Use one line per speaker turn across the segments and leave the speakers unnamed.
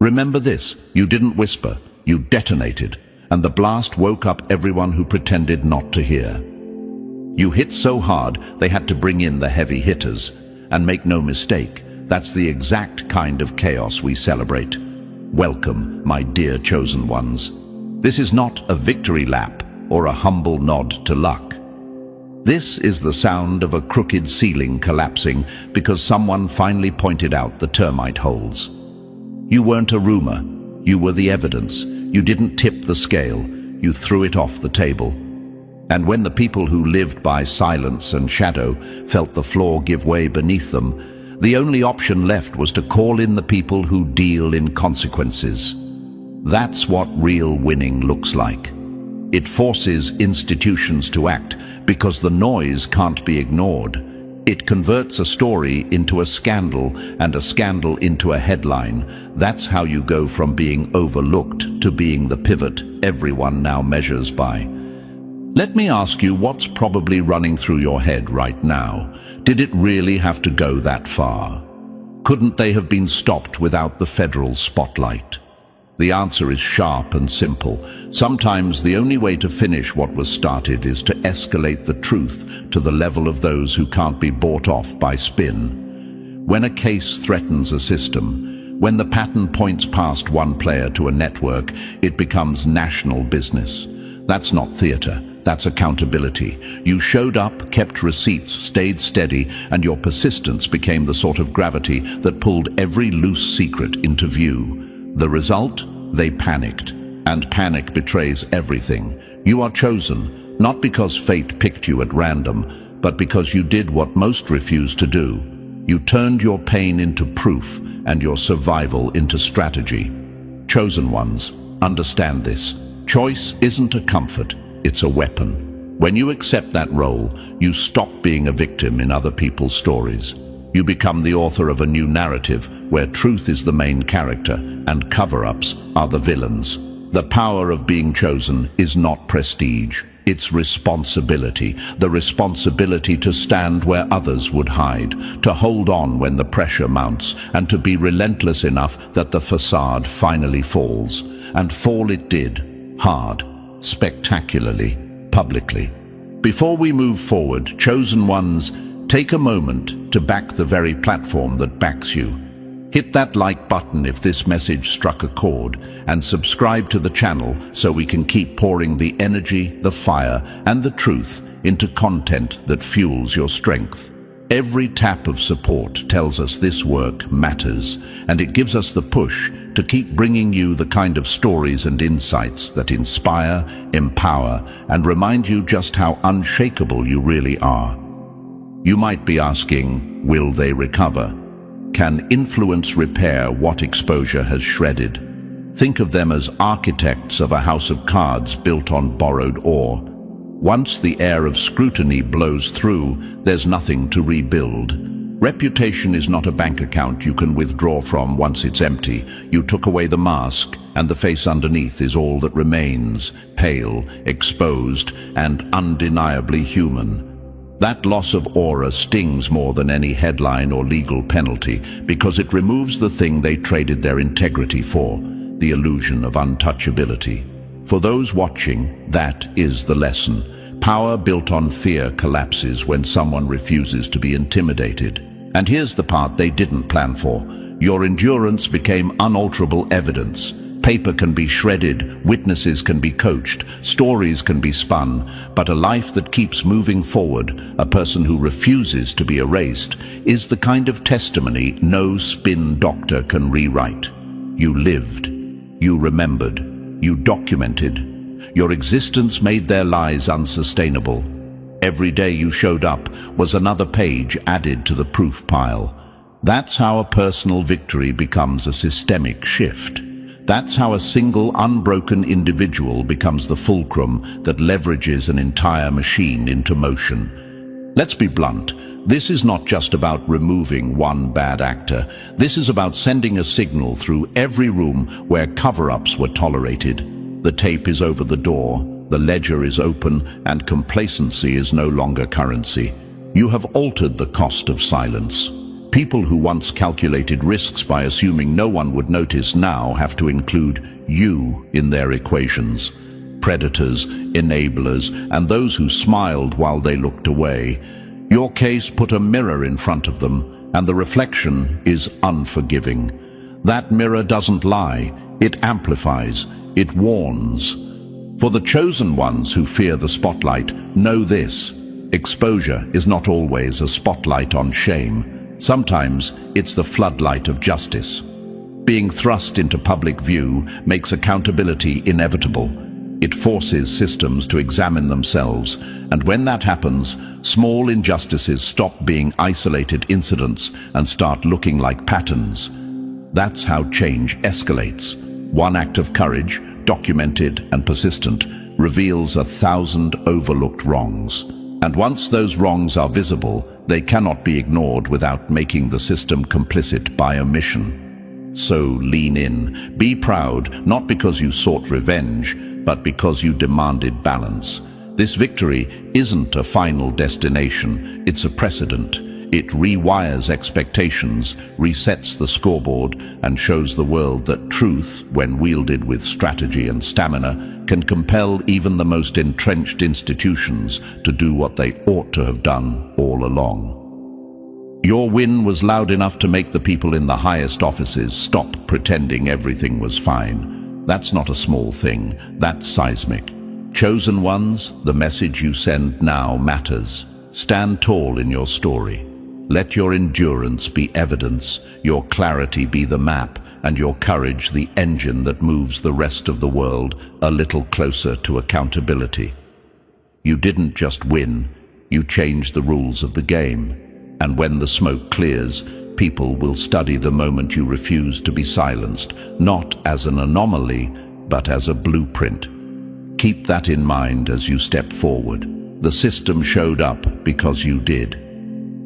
Remember this, you didn't whisper, you detonated, and the blast woke up everyone who pretended not to hear. You hit so hard they had to bring in the heavy hitters. And make no mistake, that's the exact kind of chaos we celebrate. Welcome, my dear chosen ones. This is not a victory lap or a humble nod to luck. This is the sound of a crooked ceiling collapsing because someone finally pointed out the termite holes. You weren't a rumor, you were the evidence. You didn't tip the scale, you threw it off the table. And when the people who lived by silence and shadow felt the floor give way beneath them, the only option left was to call in the people who deal in consequences. That's what real winning looks like. It forces institutions to act because the noise can't be ignored. It converts a story into a scandal and a scandal into a headline. That's how you go from being overlooked to being the pivot everyone now measures by. Let me ask you what's probably running through your head right now. Did it really have to go that far? Couldn't they have been stopped without the federal spotlight? The answer is sharp and simple. Sometimes the only way to finish what was started is to escalate the truth to the level of those who can't be bought off by spin. When a case threatens a system, when the pattern points past one player to a network, it becomes national business. That's not theater, that's accountability. You showed up, kept receipts, stayed steady, and your persistence became the sort of gravity that pulled every loose secret into view. The result? They panicked, and panic betrays everything. You are chosen, not because fate picked you at random, but because you did what most refuse to do. You turned your pain into proof and your survival into strategy. Chosen ones, understand this. Choice isn't a comfort, it's a weapon. When you accept that role, you stop being a victim in other people's stories. You become the author of a new narrative where truth is the main character and cover-ups are the villains. The power of being chosen is not prestige, it's responsibility. The responsibility to stand where others would hide, to hold on when the pressure mounts, and to be relentless enough that the facade finally falls. And fall it did, hard, spectacularly, publicly. Before we move forward, chosen ones, take a moment to back the very platform that backs you. Hit that like button if this message struck a chord, and subscribe to the channel so we can keep pouring the energy, the fire, and the truth into content that fuels your strength. Every tap of support tells us this work matters, and it gives us the push to keep bringing you the kind of stories and insights that inspire, empower, and remind you just how unshakable you really are. You might be asking, will they recover? Can influence repair what exposure has shredded? Think of them as architects of a house of cards built on borrowed ore. Once the air of scrutiny blows through, there's nothing to rebuild. Reputation is not a bank account you can withdraw from once it's empty. You took away the mask, and the face underneath is all that remains, pale, exposed, and undeniably human. That loss of aura stings more than any headline or legal penalty because it removes the thing they traded their integrity for, the illusion of untouchability. For those watching, that is the lesson. Power built on fear collapses when someone refuses to be intimidated. And here's the part they didn't plan for. Your endurance became unalterable evidence. Paper can be shredded, witnesses can be coached, stories can be spun, but a life that keeps moving forward, a person who refuses to be erased, is the kind of testimony no spin doctor can rewrite. You lived, you remembered, you documented. Your existence made their lies unsustainable. Every day you showed up was another page added to the proof pile. That's how a personal victory becomes a systemic shift. That's how a single, unbroken individual becomes the fulcrum that leverages an entire machine into motion. Let's be blunt. This is not just about removing one bad actor. This is about sending a signal through every room where cover-ups were tolerated. The tape is over the door, the ledger is open, and complacency is no longer currency. You have altered the cost of silence. People who once calculated risks by assuming no one would notice now have to include you in their equations. Predators, enablers, and those who smiled while they looked away. Your case put a mirror in front of them, and the reflection is unforgiving. That mirror doesn't lie, it amplifies, it warns. For the chosen ones who fear the spotlight, know this: exposure is not always a spotlight on shame. Sometimes it's the floodlight of justice. Being thrust into public view makes accountability inevitable. It forces systems to examine themselves, and when that happens, small injustices stop being isolated incidents and start looking like patterns. That's how change escalates. One act of courage, documented and persistent, reveals 1,000 overlooked wrongs. And once those wrongs are visible, they cannot be ignored without making the system complicit by omission. So lean in, be proud, not because you sought revenge, but because you demanded balance. This victory isn't a final destination, it's a precedent. It rewires expectations, resets the scoreboard, and shows the world that truth, when wielded with strategy and stamina, can compel even the most entrenched institutions to do what they ought to have done all along. Your win was loud enough to make the people in the highest offices stop pretending everything was fine. That's not a small thing, that's seismic. Chosen ones, the message you send now matters. Stand tall in your story. Let your endurance be evidence, your clarity be the map, and your courage the engine that moves the rest of the world a little closer to accountability. You didn't just win, you changed the rules of the game. And when the smoke clears, people will study the moment you refuse to be silenced, not as an anomaly, but as a blueprint. Keep that in mind as you step forward. The system showed up because you did.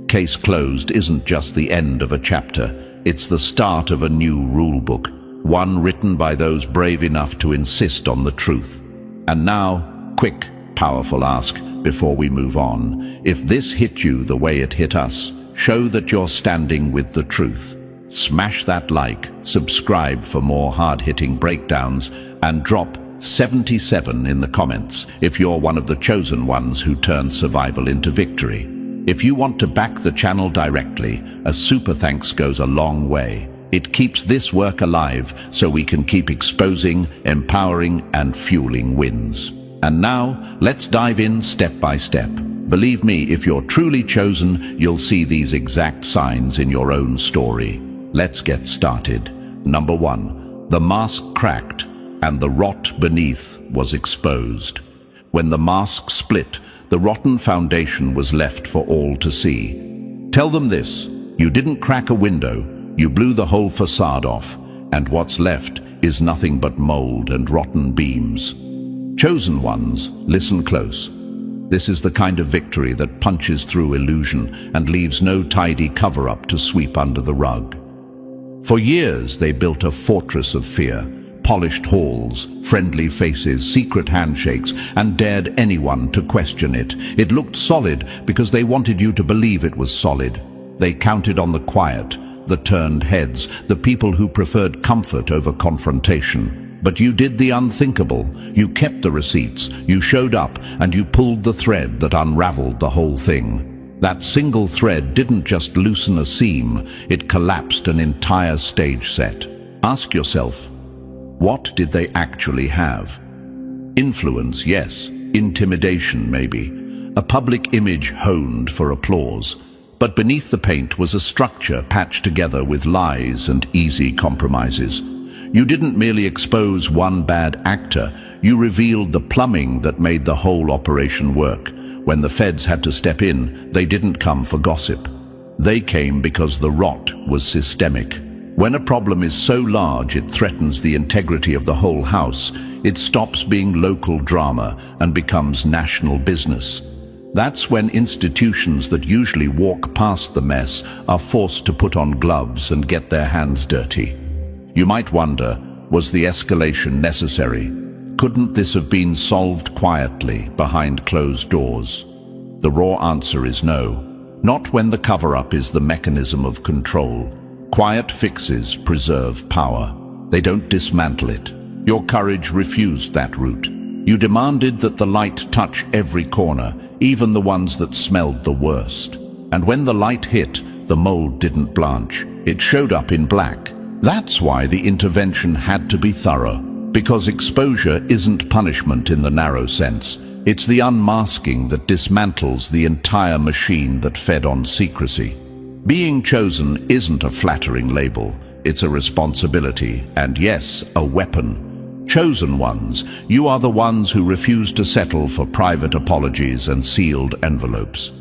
Case closed isn't just the end of a chapter, it's the start of a new rule book, one written by those brave enough to insist on the truth. And now, quick, powerful ask before we move on. If this hit you the way it hit us, show that you're standing with the truth. Smash that like, subscribe for more hard-hitting breakdowns, and drop 77 in the comments if you're one of the chosen ones who turned survival into victory. If you want to back the channel directly, a super thanks goes a long way. It keeps this work alive so we can keep exposing, empowering, and fueling wins. And now, let's dive in step by step. Believe me, if you're truly chosen, you'll see these exact signs in your own story. Let's get started. Number 1. The mask cracked, and the rot beneath was exposed. When the mask split, the rotten foundation was left for all to see. Tell them this: you didn't crack a window, you blew the whole facade off, and what's left is nothing but mold and rotten beams. Chosen ones, listen close. This is the kind of victory that punches through illusion and leaves no tidy cover-up to sweep under the rug. For years they built a fortress of fear. Polished halls, friendly faces, secret handshakes, and dared anyone to question it. It looked solid because they wanted you to believe it was solid. They counted on the quiet, the turned heads, the people who preferred comfort over confrontation. But you did the unthinkable. You kept the receipts, you showed up, and you pulled the thread that unraveled the whole thing. That single thread didn't just loosen a seam, it collapsed an entire stage set. Ask yourself, what did they actually have? Influence, yes. Intimidation, maybe. A public image honed for applause. But beneath the paint was a structure patched together with lies and easy compromises. You didn't merely expose one bad actor, you revealed the plumbing that made the whole operation work. When the feds had to step in, they didn't come for gossip. They came because the rot was systemic. When a problem is so large it threatens the integrity of the whole house, it stops being local drama and becomes national business. That's when institutions that usually walk past the mess are forced to put on gloves and get their hands dirty. You might wonder, was the escalation necessary? Couldn't this have been solved quietly, behind closed doors? The raw answer is no. not when the cover-up is the mechanism of control. Quiet fixes preserve power. They don't dismantle it. Your courage refused that route. You demanded that the light touch every corner, even the ones that smelled the worst. And when the light hit, the mold didn't blanch. It showed up in black. That's why the intervention had to be thorough. Because exposure isn't punishment in the narrow sense. It's the unmasking that dismantles the entire machine that fed on secrecy. Being chosen isn't a flattering label. It's a responsibility, and yes, a weapon. Chosen ones, you are the ones who refuse to settle for private apologies and sealed envelopes.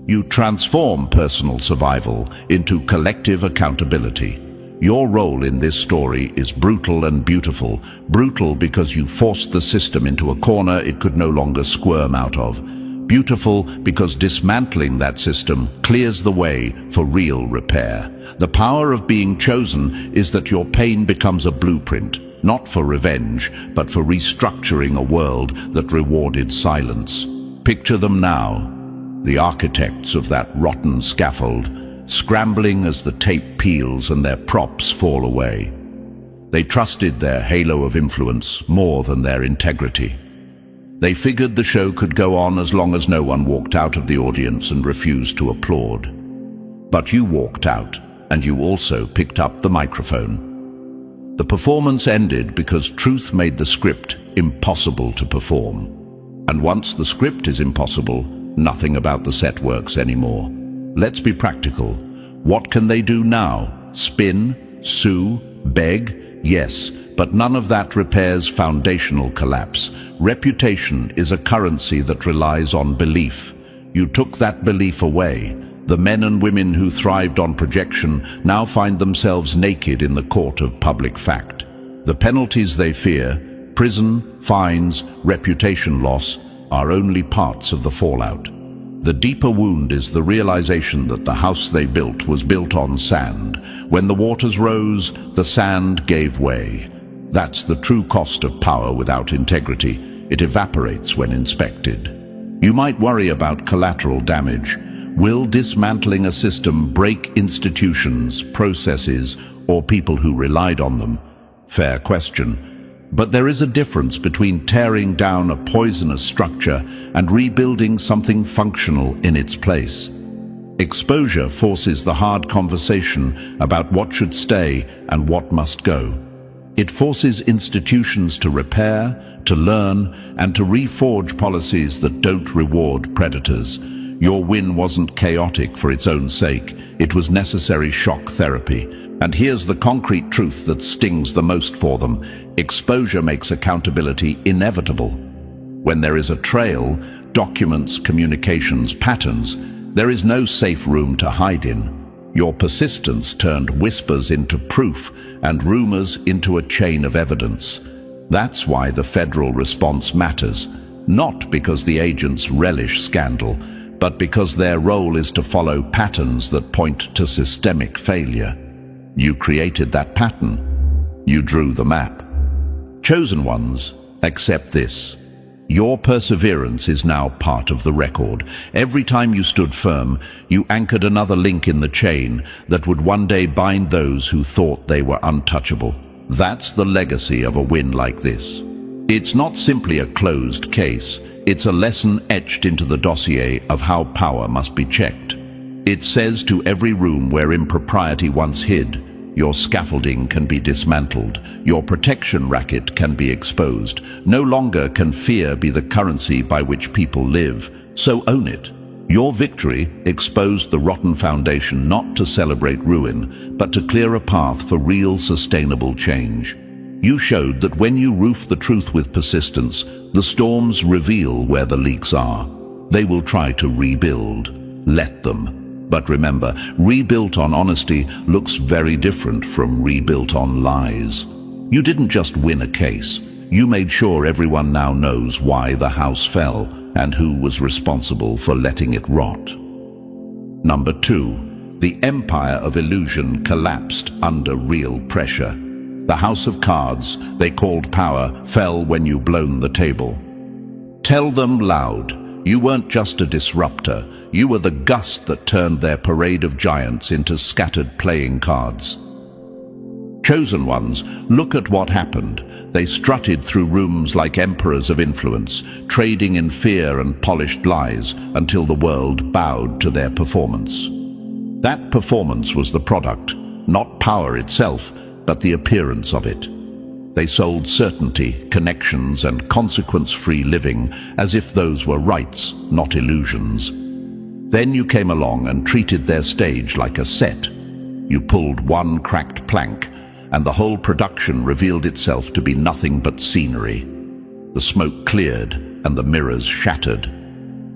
You transform personal survival into collective accountability. Your role in this story is brutal and beautiful. Brutal because you forced the system into a corner it could no longer squirm out of. Beautiful because dismantling that system clears the way for real repair. The power of being chosen is that your pain becomes a blueprint, not for revenge, but for restructuring a world that rewarded silence. Picture them now, the architects of that rotten scaffold, scrambling as the tape peels and their props fall away. They trusted their halo of influence more than their integrity. They figured the show could go on as long as no one walked out of the audience and refused to applaud. But you walked out, and you also picked up the microphone. The performance ended because truth made the script impossible to perform. And once the script is impossible, nothing about the set works anymore. Let's be practical. What can they do now? Spin? Sue? Beg? Yes, but none of that repairs foundational collapse. Reputation is a currency that relies on belief. You took that belief away. The men and women who thrived on projection now find themselves naked in the court of public fact. The penalties they fear, prison, fines, reputation loss, are only parts of the fallout. The deeper wound is the realization that the house they built was built on sand. When the waters rose, the sand gave way. That's the true cost of power without integrity. It evaporates when inspected. You might worry about collateral damage. Will dismantling a system break institutions, processes, or people who relied on them? Fair question. But there is a difference between tearing down a poisonous structure and rebuilding something functional in its place. Exposure forces the hard conversation about what should stay and what must go. It forces institutions to repair, to learn, and to reforge policies that don't reward predators. Your win wasn't chaotic for its own sake. It was necessary shock therapy. And here's the concrete truth that stings the most for them. Exposure makes accountability inevitable. When there is a trail, documents, communications, patterns, there is no safe room to hide in. Your persistence turned whispers into proof and rumors into a chain of evidence. That's why the federal response matters, not because the agents relish scandal, but because their role is to follow patterns that point to systemic failure. You created that pattern. You drew the map. Chosen ones, accept this. Your perseverance is now part of the record. Every time you stood firm, you anchored another link in the chain that would one day bind those who thought they were untouchable. That's the legacy of a win like this. It's not simply a closed case. It's a lesson etched into the dossier of how power must be checked. It says to every room where impropriety once hid, your scaffolding can be dismantled, your protection racket can be exposed. No longer can fear be the currency by which people live, so own it. Your victory exposed the rotten foundation not to celebrate ruin, but to clear a path for real sustainable change. You showed that when you roof the truth with persistence, the storms reveal where the leaks are. They will try to rebuild. Let them. But remember, rebuilt on honesty looks very different from rebuilt on lies. You didn't just win a case. You made sure everyone now knows why the house fell and who was responsible for letting it rot. Number 2, the empire of illusion collapsed under real pressure. The house of cards they called power fell when you blown the table. Tell them loud. You weren't just a disruptor, you were the gust that turned their parade of giants into scattered playing cards. Chosen ones, look at what happened. They strutted through rooms like emperors of influence, trading in fear and polished lies until the world bowed to their performance. That performance was the product, not power itself, but the appearance of it. They sold certainty, connections, and consequence-free living as if those were rights, not illusions. Then you came along and treated their stage like a set. You pulled one cracked plank, and the whole production revealed itself to be nothing but scenery. The smoke cleared, and the mirrors shattered.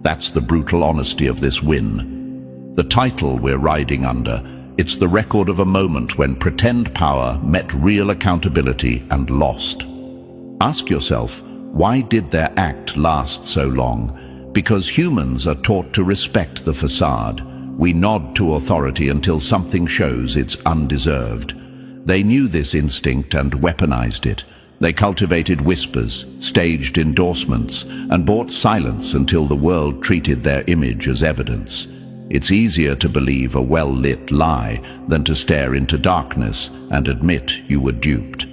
That's the brutal honesty of this win. The title we're riding under, it's the record of a moment when pretend power met real accountability and lost. Ask yourself, why did their act last so long? Because humans are taught to respect the facade. We nod to authority until something shows it's undeserved. They knew this instinct and weaponized it. They cultivated whispers, staged endorsements, and bought silence until the world treated their image as evidence. It's easier to believe a well-lit lie than to stare into darkness and admit you were duped.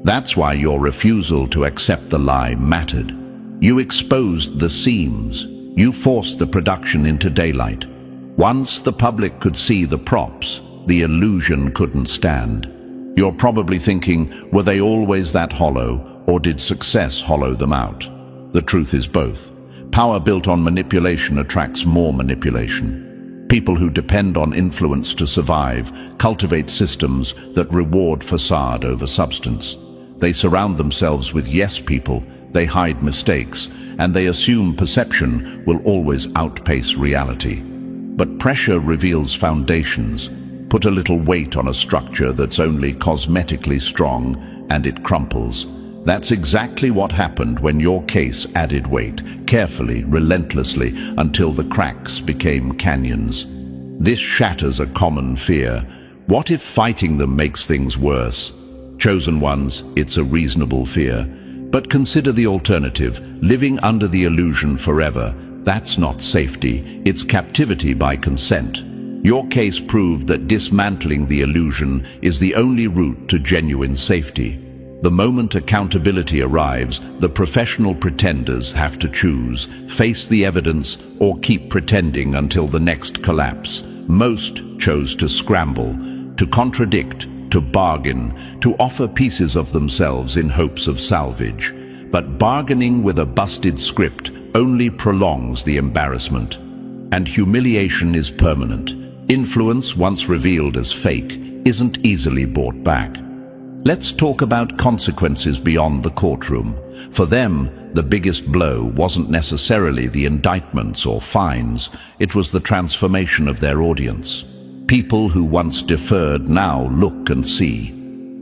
That's why your refusal to accept the lie mattered. You exposed the seams. You forced the production into daylight. Once the public could see the props, the illusion couldn't stand. You're probably thinking, were they always that hollow, or did success hollow them out? The truth is both. Power built on manipulation attracts more manipulation. People who depend on influence to survive cultivate systems that reward facade over substance. They surround themselves with yes people, they hide mistakes, and they assume perception will always outpace reality. But pressure reveals foundations. Put a little weight on a structure that's only cosmetically strong, and it crumples. That's exactly what happened when your case added weight, carefully, relentlessly, until the cracks became canyons. This shatters a common fear. What if fighting them makes things worse? Chosen ones, it's a reasonable fear. But consider the alternative, living under the illusion forever. That's not safety, it's captivity by consent. Your case proved that dismantling the illusion is the only route to genuine safety. The moment accountability arrives, the professional pretenders have to choose, face the evidence, or keep pretending until the next collapse. Most chose to scramble, to contradict, to bargain, to offer pieces of themselves in hopes of salvage. But bargaining with a busted script only prolongs the embarrassment. And humiliation is permanent. Influence, once revealed as fake, isn't easily bought back. Let's talk about consequences beyond the courtroom. For them, the biggest blow wasn't necessarily the indictments or fines, it was the transformation of their audience. People who once deferred now look and see.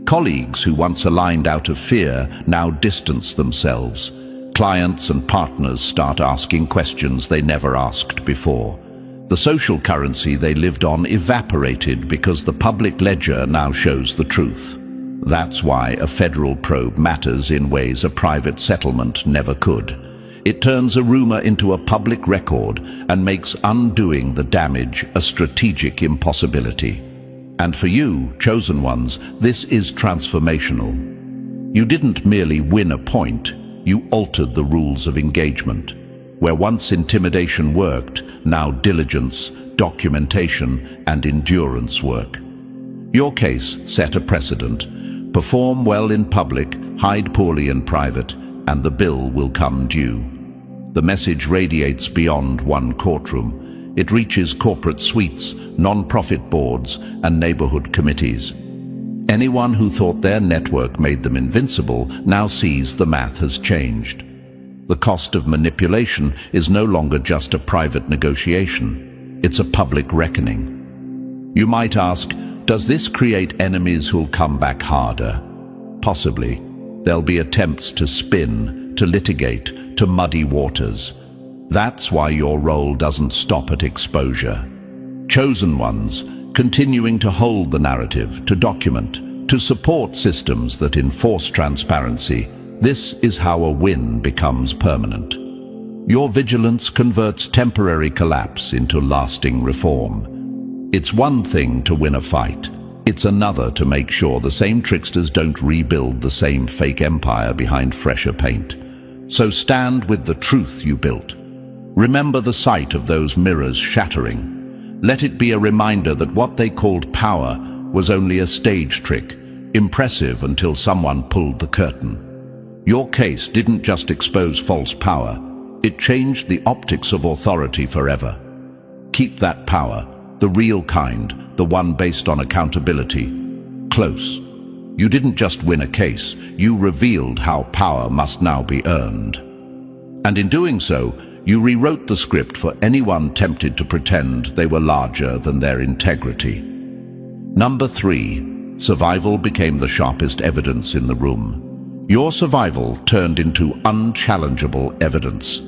Colleagues who once aligned out of fear now distance themselves. Clients and partners start asking questions they never asked before. The social currency they lived on evaporated because the public ledger now shows the truth. That's why a federal probe matters in ways a private settlement never could. It turns a rumor into a public record and makes undoing the damage a strategic impossibility. And for you, chosen ones, this is transformational. You didn't merely win a point, you altered the rules of engagement. Where once intimidation worked, now diligence, documentation, and endurance work. Your case set a precedent. Perform well in public, hide poorly in private, and the bill will come due. The message radiates beyond one courtroom. It reaches corporate suites, non-profit boards, and neighborhood committees. Anyone who thought their network made them invincible now sees the math has changed. The cost of manipulation is no longer just a private negotiation. It's a public reckoning. You might ask, does this create enemies who'll come back harder? Possibly. There'll be attempts to spin, to litigate, to muddy waters. That's why your role doesn't stop at exposure. Chosen ones, continuing to hold the narrative, to document, to support systems that enforce transparency. This is how a win becomes permanent. Your vigilance converts temporary collapse into lasting reform. It's one thing to win a fight. It's another to make sure the same tricksters don't rebuild the same fake empire behind fresher paint. So stand with the truth you built. Remember the sight of those mirrors shattering. Let it be a reminder that what they called power was only a stage trick, impressive until someone pulled the curtain. Your case didn't just expose false power, it changed the optics of authority forever. Keep that power, the real kind, the one based on accountability, close. You didn't just win a case, you revealed how power must now be earned. And in doing so, you rewrote the script for anyone tempted to pretend they were larger than their integrity. Number 3, survival became the sharpest evidence in the room. Your survival turned into unchallengeable evidence.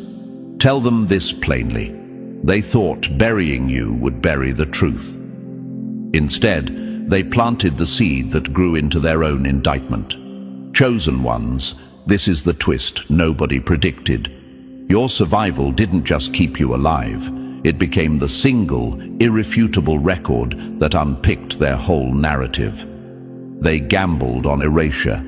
Tell them this plainly. They thought burying you would bury the truth. Instead, they planted the seed that grew into their own indictment. Chosen ones, this is the twist nobody predicted. Your survival didn't just keep you alive, it became the single, irrefutable record that unpicked their whole narrative. They gambled on erasure.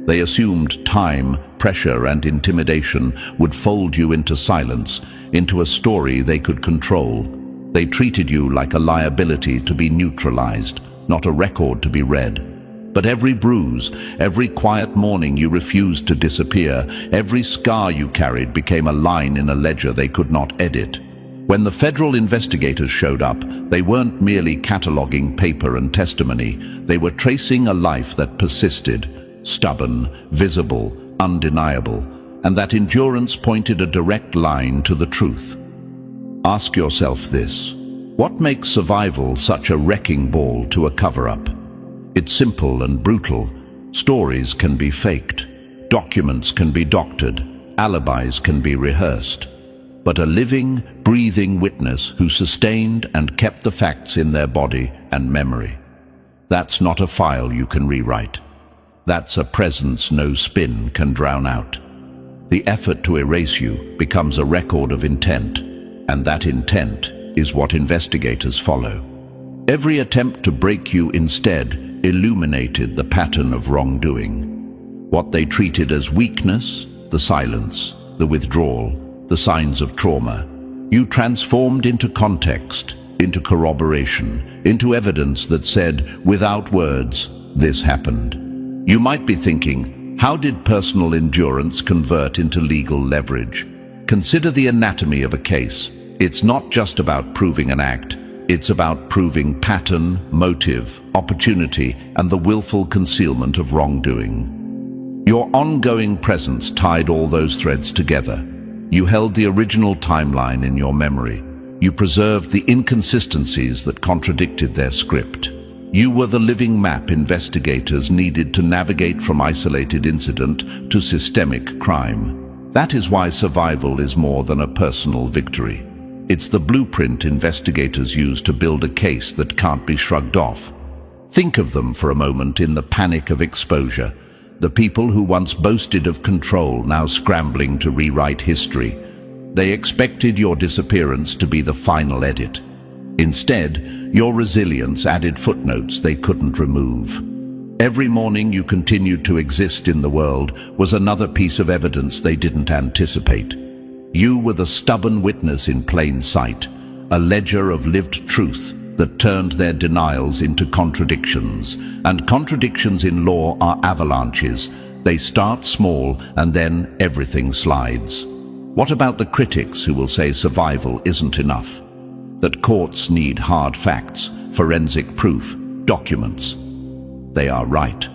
They assumed time, pressure, and intimidation would fold you into silence, into a story they could control. They treated you like a liability to be neutralized, not a record to be read. But every bruise, every quiet morning you refused to disappear, every scar you carried became a line in a ledger they could not edit. When the federal investigators showed up, they weren't merely cataloging paper and testimony, they were tracing a life that persisted. Stubborn, visible, undeniable, and that endurance pointed a direct line to the truth. Ask yourself this: what makes survival such a wrecking ball to a cover-up? It's simple and brutal. Stories can be faked, documents can be doctored, alibis can be rehearsed. But a living, breathing witness who sustained and kept the facts in their body and memory. That's not a file you can rewrite. That's a presence no spin can drown out. The effort to erase you becomes a record of intent, and that intent is what investigators follow. Every attempt to break you instead illuminated the pattern of wrongdoing. What they treated as weakness, the silence, the withdrawal, the signs of trauma, you transformed into context, into corroboration, into evidence that said, without words, this happened. You might be thinking, how did personal endurance convert into legal leverage? Consider the anatomy of a case. It's not just about proving an act, it's about proving pattern, motive, opportunity, and the willful concealment of wrongdoing. Your ongoing presence tied all those threads together. You held the original timeline in your memory. You preserved the inconsistencies that contradicted their script. You were the living map investigators needed to navigate from isolated incident to systemic crime. That is why survival is more than a personal victory. It's the blueprint investigators use to build a case that can't be shrugged off. Think of them for a moment in the panic of exposure. The people who once boasted of control now scrambling to rewrite history. They expected your disappearance to be the final edit. Instead, your resilience added footnotes they couldn't remove. Every morning you continued to exist in the world was another piece of evidence they didn't anticipate. You were the stubborn witness in plain sight, a ledger of lived truth that turned their denials into contradictions. And contradictions in law are avalanches. They start small and then everything slides. What about the critics who will say survival isn't enough? That courts need hard facts, forensic proof, documents. They are right.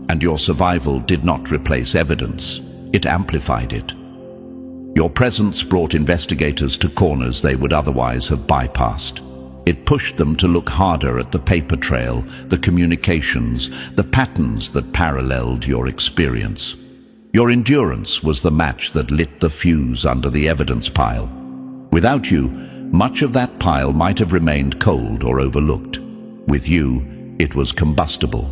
And your survival did not replace evidence. It amplified it. Your presence brought investigators to corners they would otherwise have bypassed. It pushed them to look harder at the paper trail, the communications, the patterns that paralleled your experience. Your endurance was the match that lit the fuse under the evidence pile. Without you, much of that pile might have remained cold or overlooked. With you, it was combustible.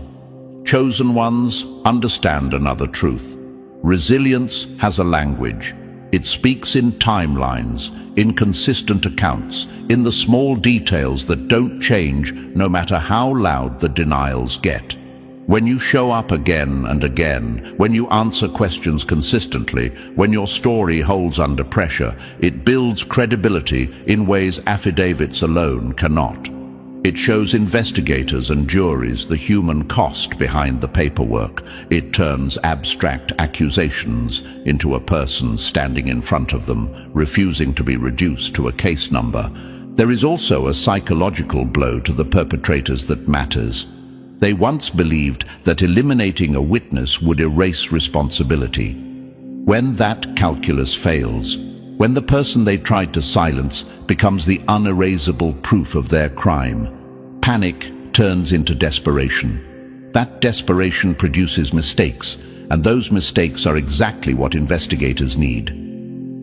Chosen ones understand another truth. Resilience has a language. It speaks in timelines, in consistent accounts, in the small details that don't change no matter how loud the denials get. When you show up again and again, when you answer questions consistently, when your story holds under pressure, it builds credibility in ways affidavits alone cannot. It shows investigators and juries the human cost behind the paperwork. It turns abstract accusations into a person standing in front of them, refusing to be reduced to a case number. There is also a psychological blow to the perpetrators that matters. They once believed that eliminating a witness would erase responsibility. When that calculus fails, when the person they tried to silence becomes the unerasable proof of their crime, panic turns into desperation. That desperation produces mistakes, and those mistakes are exactly what investigators need.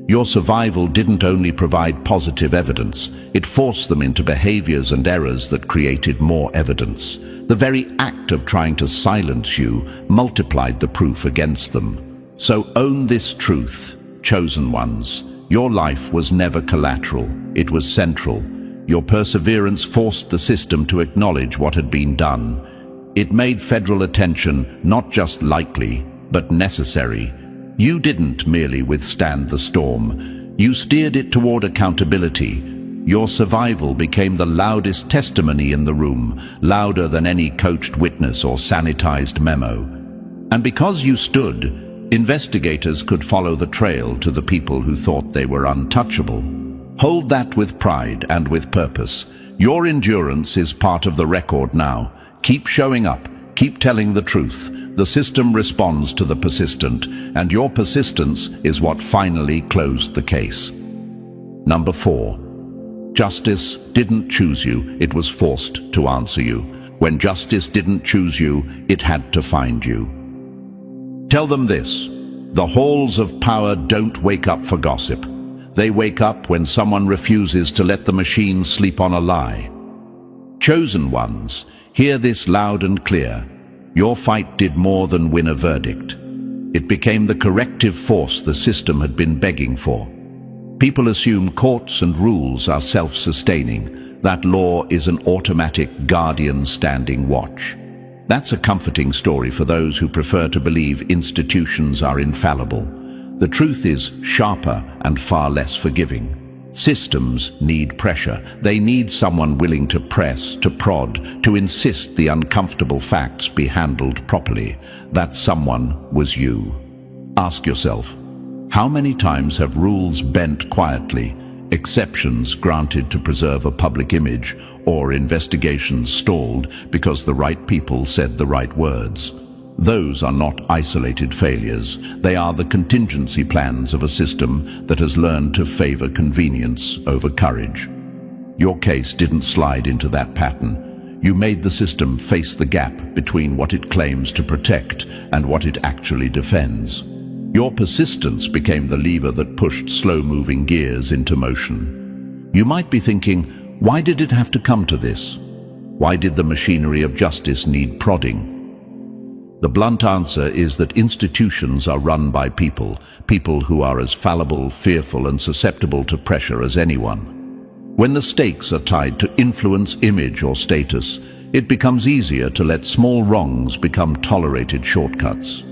Your survival didn't only provide positive evidence, it forced them into behaviors and errors that created more evidence. The very act of trying to silence you multiplied the proof against them. So own this truth, chosen ones. Your life was never collateral, it was central. Your perseverance forced the system to acknowledge what had been done. It made federal attention not just likely, but necessary. You didn't merely withstand the storm, you steered it toward accountability. Your survival became the loudest testimony in the room, louder than any coached witness or sanitized memo. And because you stood, investigators could follow the trail to the people who thought they were untouchable. Hold that with pride and with purpose. Your endurance is part of the record now. Keep showing up, keep telling the truth. The system responds to the persistent, and your persistence is what finally closed the case. Number 4. Justice didn't choose you, it was forced to answer you. When justice didn't choose you, it had to find you. Tell them this: the halls of power don't wake up for gossip. They wake up when someone refuses to let the machine sleep on a lie. Chosen ones, hear this loud and clear. Your fight did more than win a verdict. It became the corrective force the system had been begging for. People assume courts and rules are self-sustaining, that law is an automatic guardian standing watch. That's a comforting story for those who prefer to believe institutions are infallible. The truth is sharper and far less forgiving. Systems need pressure. They need someone willing to press, to prod, to insist the uncomfortable facts be handled properly. That someone was you. Ask yourself, how many times have rules bent quietly, exceptions granted to preserve a public image, or investigations stalled because the right people said the right words? Those are not isolated failures. They are the contingency plans of a system that has learned to favor convenience over courage. Your case didn't slide into that pattern. You made the system face the gap between what it claims to protect and what it actually defends. Your persistence became the lever that pushed slow-moving gears into motion. You might be thinking, why did it have to come to this? Why did the machinery of justice need prodding? The blunt answer is that institutions are run by people who are as fallible, fearful, and susceptible to pressure as anyone. When the stakes are tied to influence, image, or status, it becomes easier to let small wrongs become tolerated shortcuts.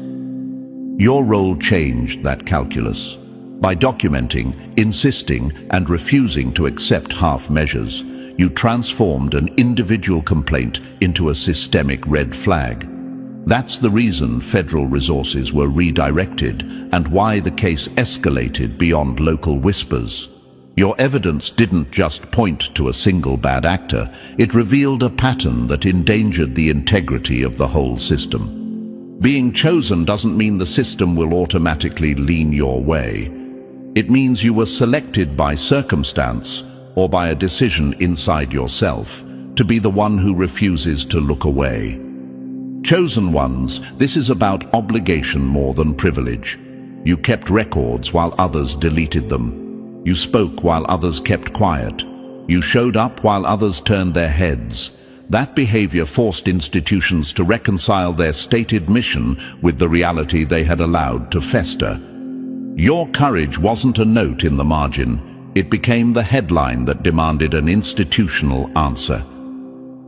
Your role changed that calculus. By documenting, insisting, and refusing to accept half measures, you transformed an individual complaint into a systemic red flag. That's the reason federal resources were redirected and why the case escalated beyond local whispers. Your evidence didn't just point to a single bad actor, it revealed a pattern that endangered the integrity of the whole system. Being chosen doesn't mean the system will automatically lean your way. It means you were selected by circumstance or by a decision inside yourself to be the one who refuses to look away. Chosen ones, this is about obligation more than privilege. You kept records while others deleted them. You spoke while others kept quiet. You showed up while others turned their heads. That behavior forced institutions to reconcile their stated mission with the reality they had allowed to fester. Your courage wasn't a note in the margin. It became the headline that demanded an institutional answer.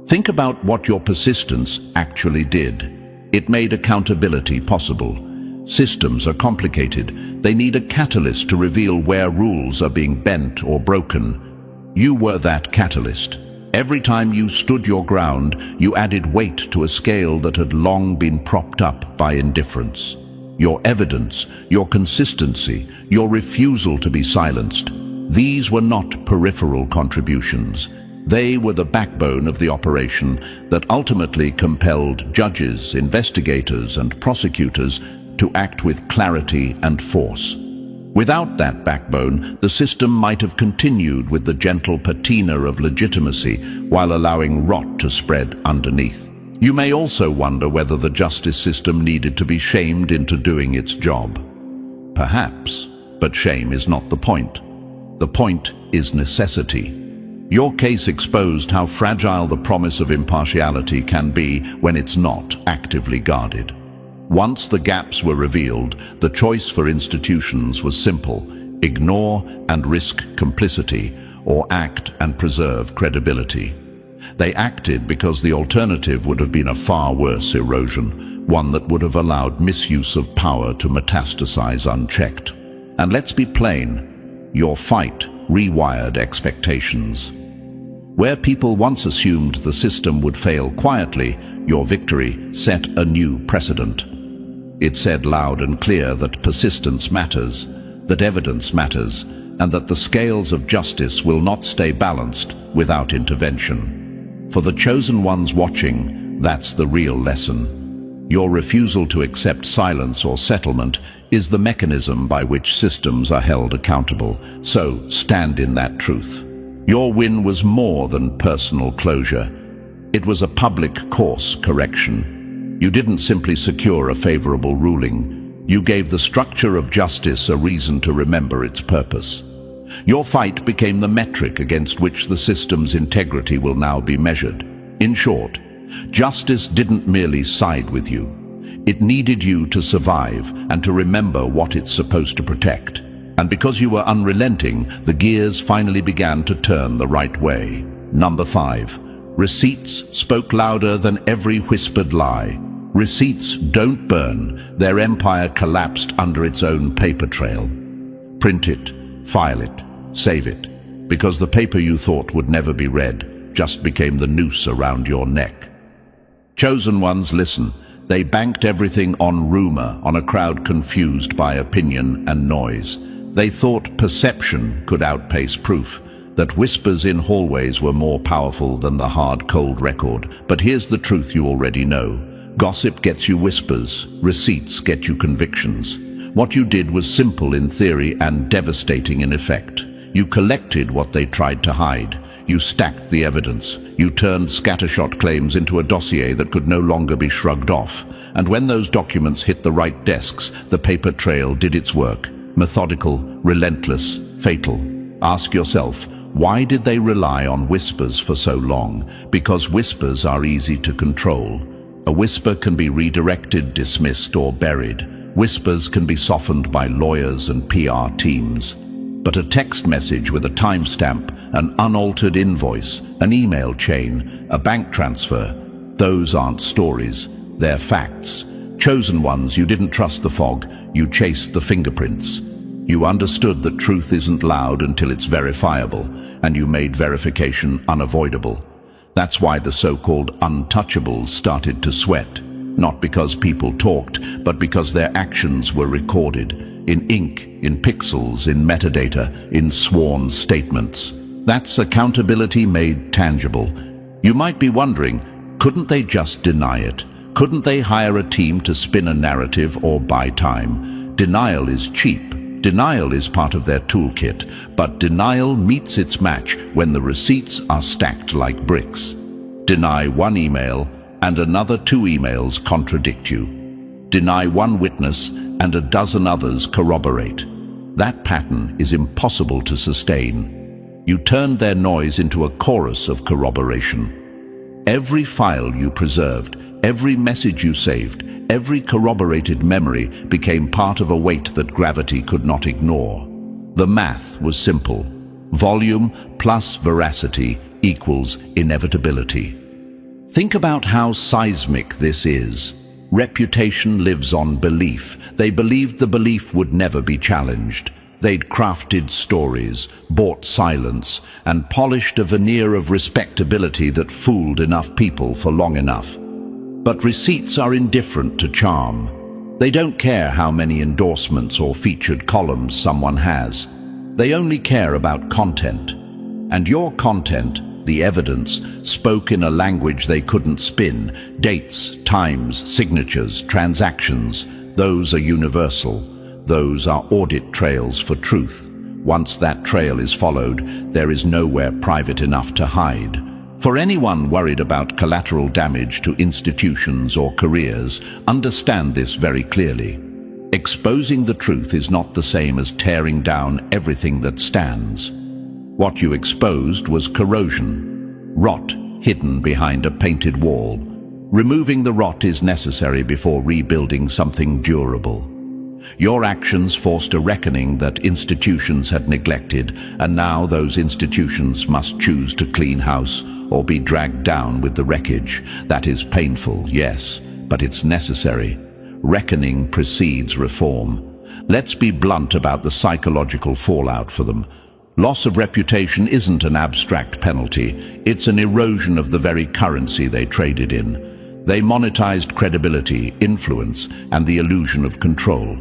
Think about what your persistence actually did. It made accountability possible. Systems are complicated. They need a catalyst to reveal where rules are being bent or broken. You were that catalyst. Every time you stood your ground, you added weight to a scale that had long been propped up by indifference. Your evidence, your consistency, your refusal to be silenced. These were not peripheral contributions. They were the backbone of the operation that ultimately compelled judges, investigators, and prosecutors to act with clarity and force. Without that backbone, the system might have continued with the gentle patina of legitimacy while allowing rot to spread underneath. You may also wonder whether the justice system needed to be shamed into doing its job. Perhaps, but shame is not the point. The point is necessity. Your case exposed how fragile the promise of impartiality can be when it's not actively guarded. Once the gaps were revealed, the choice for institutions was simple: ignore and risk complicity, or act and preserve credibility. They acted because the alternative would have been a far worse erosion, one that would have allowed misuse of power to metastasize unchecked. And let's be plain, your fight rewired expectations. Where people once assumed the system would fail quietly, your victory set a new precedent. It said loud and clear that persistence matters, that evidence matters, and that the scales of justice will not stay balanced without intervention. For the chosen ones watching, that's the real lesson. Your refusal to accept silence or settlement is the mechanism by which systems are held accountable, so stand in that truth. Your win was more than personal closure. It was a public course correction. You didn't simply secure a favorable ruling. You gave the structure of justice a reason to remember its purpose. Your fight became the metric against which the system's integrity will now be measured. In short, justice didn't merely side with you. It needed you to survive and to remember what it's supposed to protect. And because you were unrelenting, the gears finally began to turn the right way. Number 5. Receipts spoke louder than every whispered lie. Receipts don't burn. Their empire collapsed under its own paper trail. Print it, file it, save it, because the paper you thought would never be read just became the noose around your neck. Chosen ones, listen. They banked everything on rumor, on a crowd confused by opinion and noise. They thought perception could outpace proof, that whispers in hallways were more powerful than the hard, cold record. But here's the truth you already know. Gossip gets you whispers, receipts get you convictions. What you did was simple in theory and devastating in effect. You collected what they tried to hide. You stacked the evidence. You turned scattershot claims into a dossier that could no longer be shrugged off. And when those documents hit the right desks, the paper trail did its work. Methodical, relentless, fatal. Ask yourself, why did they rely on whispers for so long? Because whispers are easy to control. A whisper can be redirected, dismissed, or buried. Whispers can be softened by lawyers and PR teams. But a text message with a timestamp, an unaltered invoice, an email chain, a bank transfer, those aren't stories, they're facts. Chosen ones, you didn't trust the fog, you chased the fingerprints. You understood that truth isn't loud until it's verifiable, and you made verification unavoidable. That's why the so-called untouchables started to sweat. Not because people talked, but because their actions were recorded. In ink, in pixels, in metadata, in sworn statements. That's accountability made tangible. You might be wondering, couldn't they just deny it? Couldn't they hire a team to spin a narrative or buy time? Denial is cheap. Denial is part of their toolkit, but denial meets its match when the receipts are stacked like bricks. Deny one email, and another 2 emails contradict you. Deny one witness, and a dozen others corroborate. That pattern is impossible to sustain. You turned their noise into a chorus of corroboration. Every file you preserved, Every message you saved, every corroborated memory became part of a weight that gravity could not ignore. The math was simple. Volume plus veracity equals inevitability. Think about how seismic this is. Reputation lives on belief. They believed the belief would never be challenged. They'd crafted stories, bought silence, and polished a veneer of respectability that fooled enough people for long enough. But receipts are indifferent to charm. They don't care how many endorsements or featured columns someone has. They only care about content. And your content, the evidence, spoke in a language they couldn't spin. Dates, times, signatures, transactions, those are universal. Those are audit trails for truth. Once that trail is followed, there is nowhere private enough to hide. For anyone worried about collateral damage to institutions or careers, understand this very clearly. Exposing the truth is not the same as tearing down everything that stands. What you exposed was corrosion, rot hidden behind a painted wall. Removing the rot is necessary before rebuilding something durable. Your actions forced a reckoning that institutions had neglected, and now those institutions must choose to clean house or be dragged down with the wreckage. That is painful, yes, but it's necessary. Reckoning precedes reform. Let's be blunt about the psychological fallout for them. Loss of reputation isn't an abstract penalty. It's an erosion of the very currency they traded in. They monetized credibility, influence, and the illusion of control.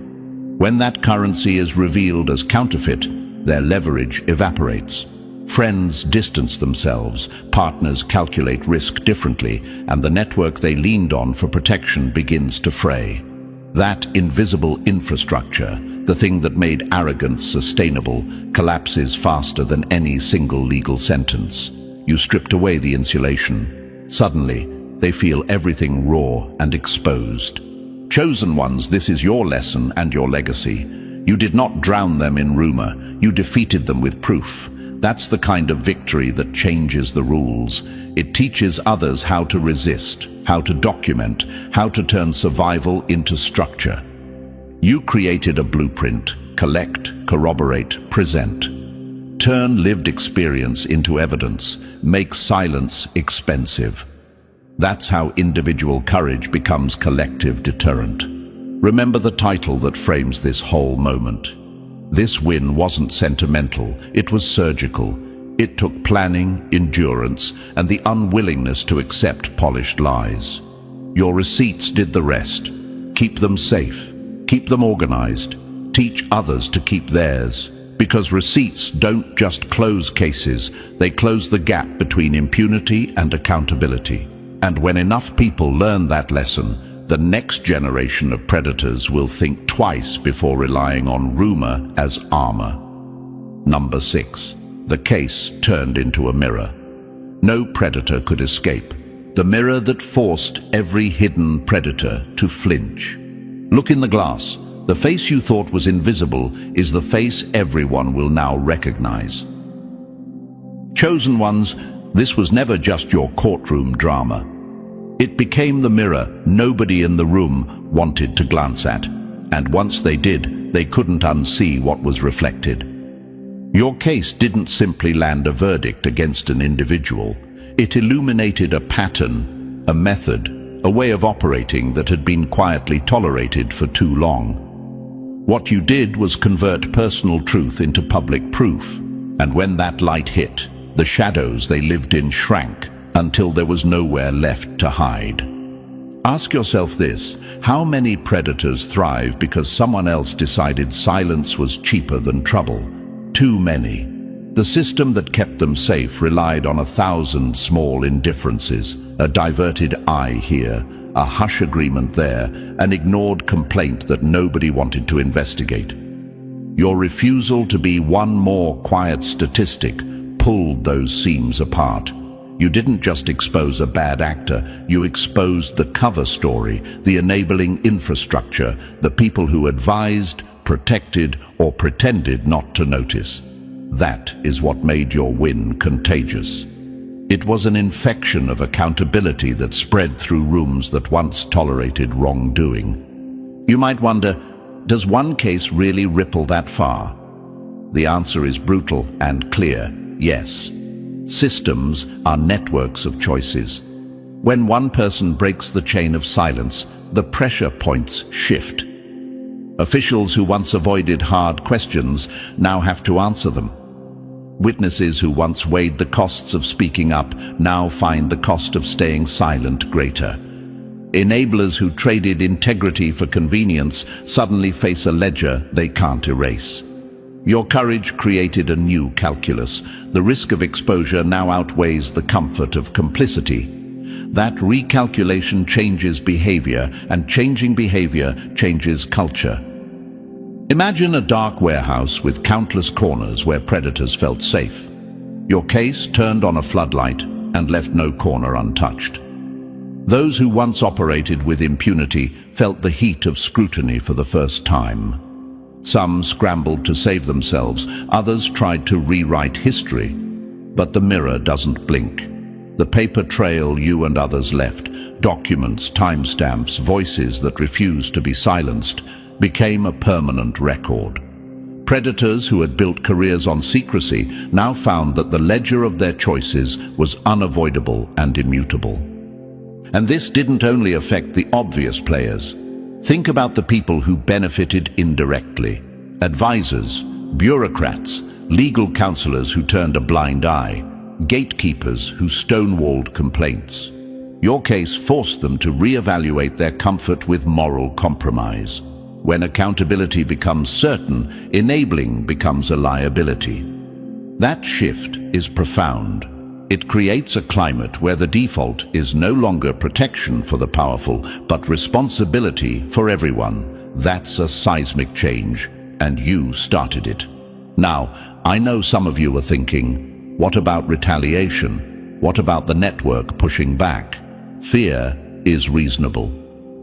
When that currency is revealed as counterfeit, their leverage evaporates. Friends distance themselves, partners calculate risk differently, and the network they leaned on for protection begins to fray. That invisible infrastructure, the thing that made arrogance sustainable, collapses faster than any single legal sentence. You stripped away the insulation. Suddenly, they feel everything raw and exposed. Chosen ones, this is your lesson and your legacy. You did not drown them in rumor. You defeated them with proof. That's the kind of victory that changes the rules. It teaches others how to resist, how to document, how to turn survival into structure. You created a blueprint: collect, corroborate, present. Turn lived experience into evidence, make silence expensive. That's how individual courage becomes collective deterrent. Remember the title that frames this whole moment. This win wasn't sentimental, it was surgical. It took planning, endurance, and the unwillingness to accept polished lies. Your receipts did the rest. Keep them safe, keep them organized, teach others to keep theirs. Because receipts don't just close cases, they close the gap between impunity and accountability. And when enough people learn that lesson, the next generation of predators will think twice before relying on rumor as armor. Number 6. The case turned into a mirror. No predator could escape. The mirror that forced every hidden predator to flinch. Look in the glass. The face you thought was invisible is the face everyone will now recognize. Chosen ones, this was never just your courtroom drama. It became the mirror nobody in the room wanted to glance at, and once they did, they couldn't unsee what was reflected. Your case didn't simply land a verdict against an individual. It illuminated a pattern, a method, a way of operating that had been quietly tolerated for too long. What you did was convert personal truth into public proof, and when that light hit, the shadows they lived in shrank until there was nowhere left to hide. Ask yourself this: how many predators thrive because someone else decided silence was cheaper than trouble? Too many. The system that kept them safe relied on 1,000 small indifferences, a diverted eye here, a hush agreement there, an ignored complaint that nobody wanted to investigate. Your refusal to be one more quiet statistic pulled those seams apart. You didn't just expose a bad actor, you exposed the cover story, the enabling infrastructure, the people who advised, protected, or pretended not to notice. That is what made your win contagious. It was an infection of accountability that spread through rooms that once tolerated wrongdoing. You might wonder, does one case really ripple that far? The answer is brutal and clear: yes. Systems are networks of choices. When one person breaks the chain of silence, the pressure points shift. Officials who once avoided hard questions now have to answer them. Witnesses who once weighed the costs of speaking up now find the cost of staying silent greater. Enablers who traded integrity for convenience suddenly face a ledger they can't erase. Your courage created a new calculus. The risk of exposure now outweighs the comfort of complicity. That recalculation changes behavior, and changing behavior changes culture. Imagine a dark warehouse with countless corners where predators felt safe. Your case turned on a floodlight and left no corner untouched. Those who once operated with impunity felt the heat of scrutiny for the first time. Some scrambled to save themselves, others tried to rewrite history. But the mirror doesn't blink. The paper trail you and others left, documents, timestamps, voices that refused to be silenced, became a permanent record. Predators who had built careers on secrecy now found that the ledger of their choices was unavoidable and immutable. And this didn't only affect the obvious players. Think about the people who benefited indirectly. Advisors, bureaucrats, legal counselors who turned a blind eye, gatekeepers who stonewalled complaints. Your case forced them to reevaluate their comfort with moral compromise. When accountability becomes certain, enabling becomes a liability. That shift is profound. It creates a climate where the default is no longer protection for the powerful, but responsibility for everyone. That's a seismic change, and you started it. Now, I know some of you are thinking, what about retaliation? What about the network pushing back? Fear is reasonable.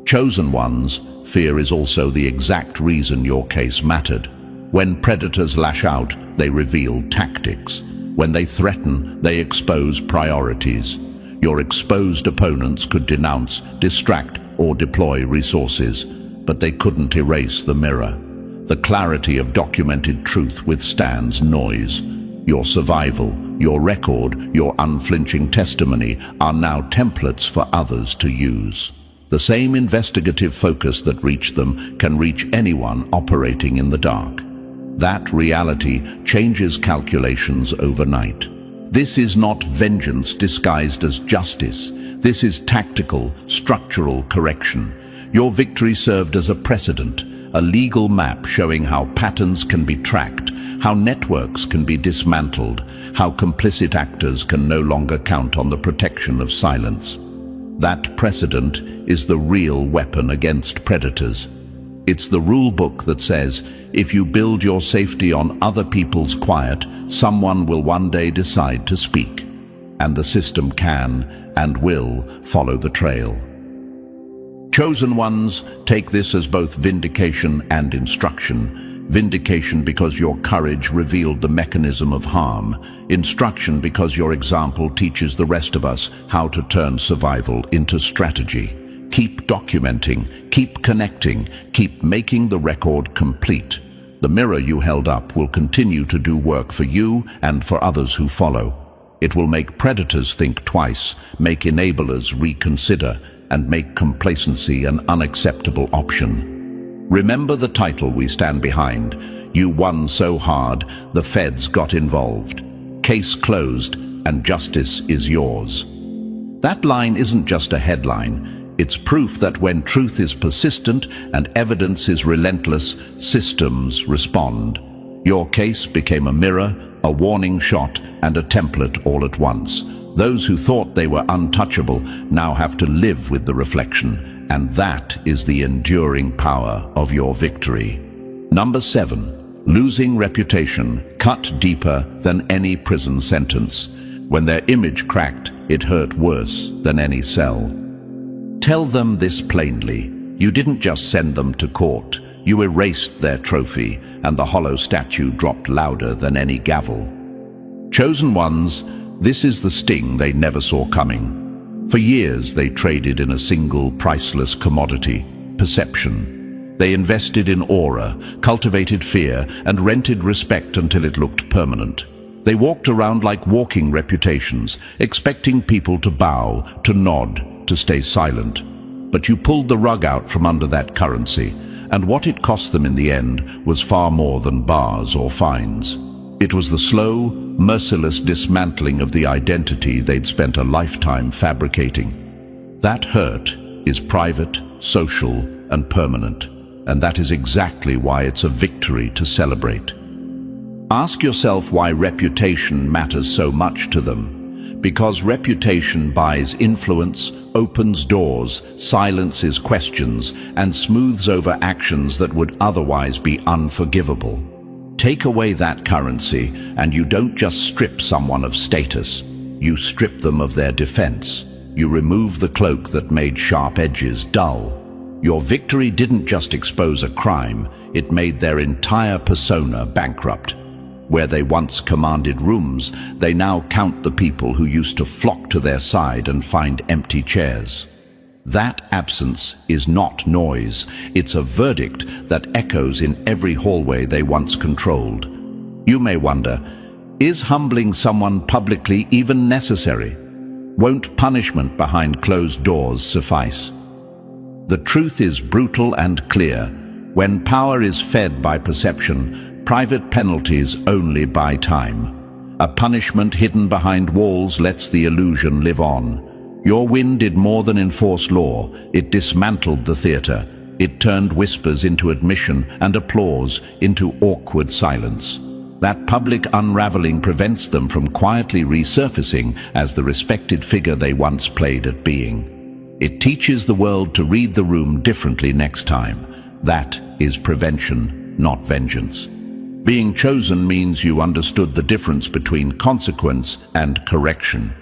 Chosen ones, fear is also the exact reason your case mattered. When predators lash out, they reveal tactics. When they threaten, they expose priorities. Your exposed opponents could denounce, distract, or deploy resources, but they couldn't erase the mirror. The clarity of documented truth withstands noise. Your survival, your record, your unflinching testimony are now templates for others to use. The same investigative focus that reached them can reach anyone operating in the dark. That reality changes calculations overnight. This is not vengeance disguised as justice. This is tactical, structural correction. Your victory served as a precedent, a legal map showing how patterns can be tracked, how networks can be dismantled, how complicit actors can no longer count on the protection of silence. That precedent is the real weapon against predators. It's the rule book that says, if you build your safety on other people's quiet, someone will one day decide to speak. And the system can and will follow the trail. Chosen ones take this as both vindication and instruction. Vindication because your courage revealed the mechanism of harm. Instruction because your example teaches the rest of us how to turn survival into strategy. Keep documenting, keep connecting, keep making the record complete. The mirror you held up will continue to do work for you and for others who follow. It will make predators think twice, make enablers reconsider, and make complacency an unacceptable option. Remember the title we stand behind. You won so hard, the feds got involved. Case closed, and justice is yours. That line isn't just a headline. It's proof that when truth is persistent and evidence is relentless, systems respond. Your case became a mirror, a warning shot, and a template all at once. Those who thought they were untouchable now have to live with the reflection. And that is the enduring power of your victory. Number 7, losing reputation cut deeper than any prison sentence. When their image cracked, it hurt worse than any cell. Tell them this plainly. You didn't just send them to court. You erased their trophy, and the hollow statue dropped louder than any gavel. Chosen ones, This is the sting they never saw coming. For years they traded in a single priceless commodity, perception. They invested in aura, cultivated fear, and rented respect until it looked permanent. They walked around like walking reputations, expecting people to bow, to nod, to stay silent. But you pulled the rug out from under that currency, and what it cost them in the end was far more than bars or fines. It was the slow, merciless dismantling of the identity they'd spent a lifetime fabricating. That hurt is private, social, and permanent, and that is exactly why it's a victory to celebrate. Ask yourself why reputation matters so much to them. Because reputation buys influence, opens doors, silences questions, and smooths over actions that would otherwise be unforgivable. Take away that currency, and you don't just strip someone of status. You strip them of their defense. You remove the cloak that made sharp edges dull. Your victory didn't just expose a crime, it made their entire persona bankrupt. Where they once commanded rooms, they now count the people who used to flock to their side and find empty chairs. That absence is not noise, it's a verdict that echoes in every hallway they once controlled. You may wonder, is humbling someone publicly even necessary? Won't punishment behind closed doors suffice? The truth is brutal and clear. When power is fed by perception, private penalties only buy time. A punishment hidden behind walls lets the illusion live on. Your win did more than enforce law. It dismantled the theater. It turned whispers into admission and applause into awkward silence. That public unraveling prevents them from quietly resurfacing as the respected figure they once played at being. It teaches the world to read the room differently next time. That is prevention, not vengeance. Being chosen means you understood the difference between consequence and correction.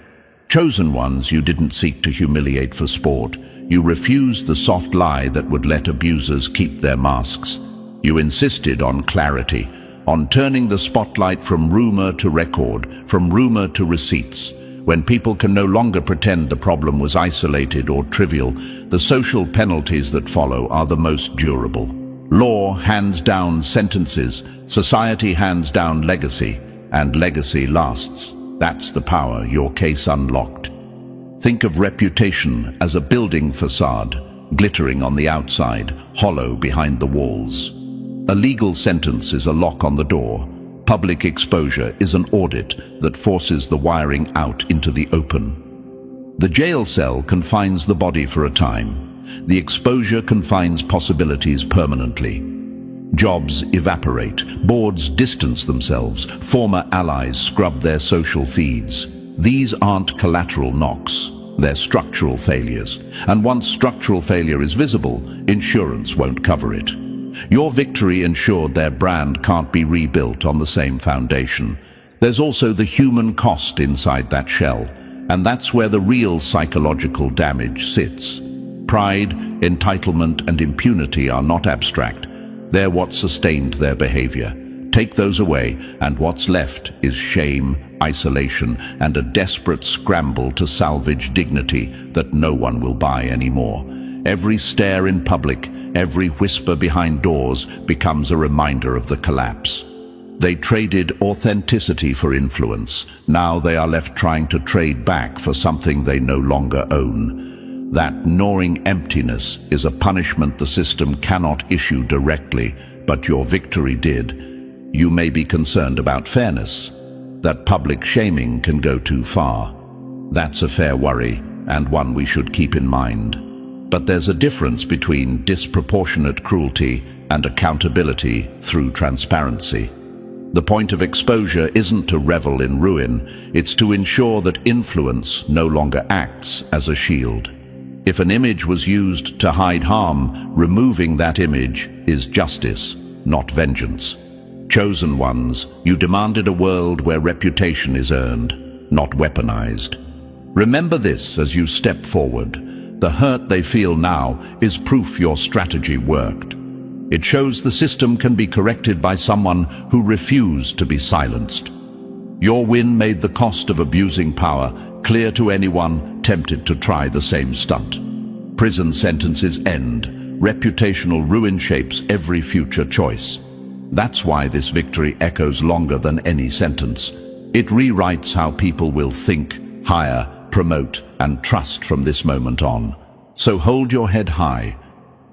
Chosen ones you didn't seek to humiliate for sport. You refused the soft lie that would let abusers keep their masks. You insisted on clarity, on turning the spotlight from rumor to record, from rumor to receipts. When people can no longer pretend the problem was isolated or trivial, the social penalties that follow are the most durable. Law hands down sentences, society hands down legacy, and legacy lasts. That's the power your case unlocked. Think of reputation as a building facade, glittering on the outside, hollow behind the walls. A legal sentence is a lock on the door. Public exposure is an audit that forces the wiring out into the open. The jail cell confines the body for a time. The exposure confines possibilities permanently. Jobs evaporate, boards distance themselves, former allies scrub their social feeds. These aren't collateral knocks, they're structural failures. And once structural failure is visible, insurance won't cover it. Your victory ensured their brand can't be rebuilt on the same foundation. There's also the human cost inside that shell, and that's where the real psychological damage sits. Pride, entitlement, and impunity are not abstract. They're what sustained their behavior. Take those away, and what's left is shame, isolation, and a desperate scramble to salvage dignity that no one will buy anymore. Every stare in public, every whisper behind doors becomes a reminder of the collapse. They traded authenticity for influence. Now they are left trying to trade back for something they no longer own. That gnawing emptiness is a punishment the system cannot issue directly, but your victory did. You may be concerned about fairness, that public shaming can go too far. That's a fair worry, and one we should keep in mind. But there's a difference between disproportionate cruelty and accountability through transparency. The point of exposure isn't to revel in ruin, it's to ensure that influence no longer acts as a shield. If an image was used to hide harm, removing that image is justice, not vengeance. Chosen ones, you demanded a world where reputation is earned, not weaponized. Remember this as you step forward. The hurt they feel now is proof your strategy worked. It shows the system can be corrected by someone who refused to be silenced. Your win made the cost of abusing power clear to anyone tempted to try the same stunt. Prison sentences end. Reputational ruin shapes every future choice. That's why this victory echoes longer than any sentence. It rewrites how people will think, hire, promote, and trust from this moment on. So hold your head high.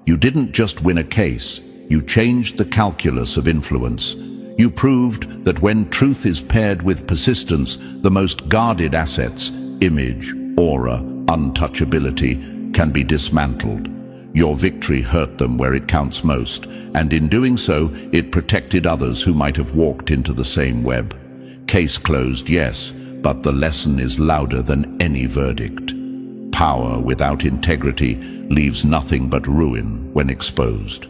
You didn't just win a case, you changed the calculus of influence. You proved that when truth is paired with persistence, the most guarded assets, image, aura, untouchability, can be dismantled. Your victory hurt them where it counts most, and in doing so, it protected others who might have walked into the same web. Case closed, yes, but the lesson is louder than any verdict. Power without integrity leaves nothing but ruin when exposed.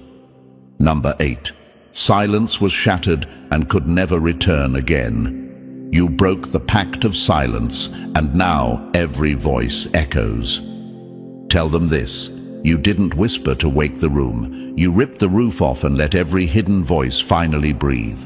Number 8. Silence was shattered and could never return again. You broke the pact of silence, and now every voice echoes. Tell them this. You didn't whisper to wake the room. You ripped the roof off and let every hidden voice finally breathe.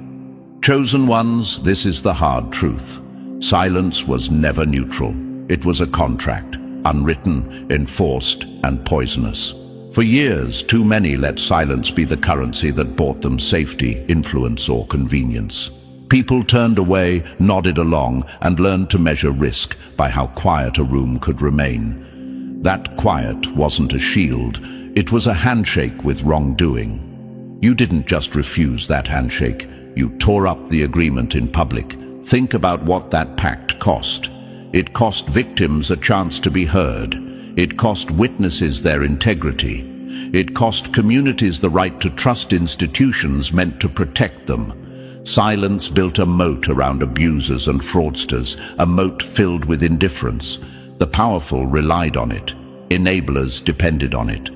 Chosen ones, this is the hard truth. Silence was never neutral. It was a contract, unwritten, enforced, and poisonous. For years, too many let silence be the currency that bought them safety, influence, or convenience. People turned away, nodded along, and learned to measure risk by how quiet a room could remain. That quiet wasn't a shield, it was a handshake with wrongdoing. You didn't just refuse that handshake, you tore up the agreement in public. Think about what that pact cost. It cost victims a chance to be heard. It cost witnesses their integrity. It cost communities the right to trust institutions meant to protect them. Silence built a moat around abusers and fraudsters, a moat filled with indifference. The powerful relied on it, enablers depended on it,